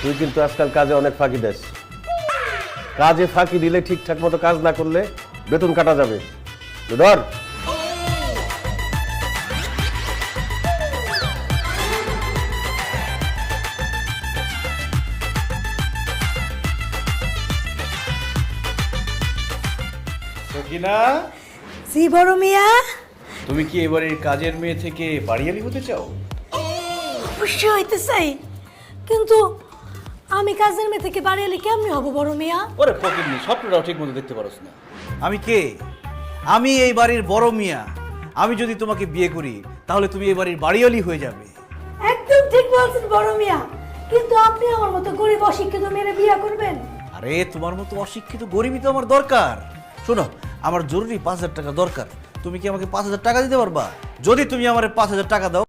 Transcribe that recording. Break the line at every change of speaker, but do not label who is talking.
তুই কিন্তু আজকাল কাজে অনেক ফাঁকি দেস। কাজে ফাঁকি দিলে ঠিকঠাক মতো কাজ না করলে বেতন কাটা যাবে। ধর
সকিনা,
জি বড় মিয়া।
তুমি কি এবারের কাজের মেয়ে থেকে বাড়িয়ালি হতে চাও?
অবশ্যই হইতে চাই, কিন্তু আমি কাজের মেয়ে থেকে বাড়ি এলে কেমনি হব বড় মিয়া?
ওরে ফকিরনি, স্বপ্নটাও ঠিক মতো দেখতে পারোস না।
আমি কে? আমি এই বাড়ির বড় মিয়া। আমি যদি তোমাকে বিয়ে করি তাহলে তুমি এই বাড়ির বাড়িওয়ালি হয়ে যাবে।
একদম ঠিক বলছেন বড় মিয়া, কিন্তু আপনি আমার মতো গরিব অশিক্ষিত মেয়েরে বিয়ে করবেন?
আরে তোমার মতো অশিক্ষিত গরিবই তো আমার দরকার। শোনো, আমার জরুরি 5,000 টাকা দরকার। তুমি কি আমাকে 5,000 টাকা দিতে পারবা? যদি তুমি আমার 5,000 টাকা দাও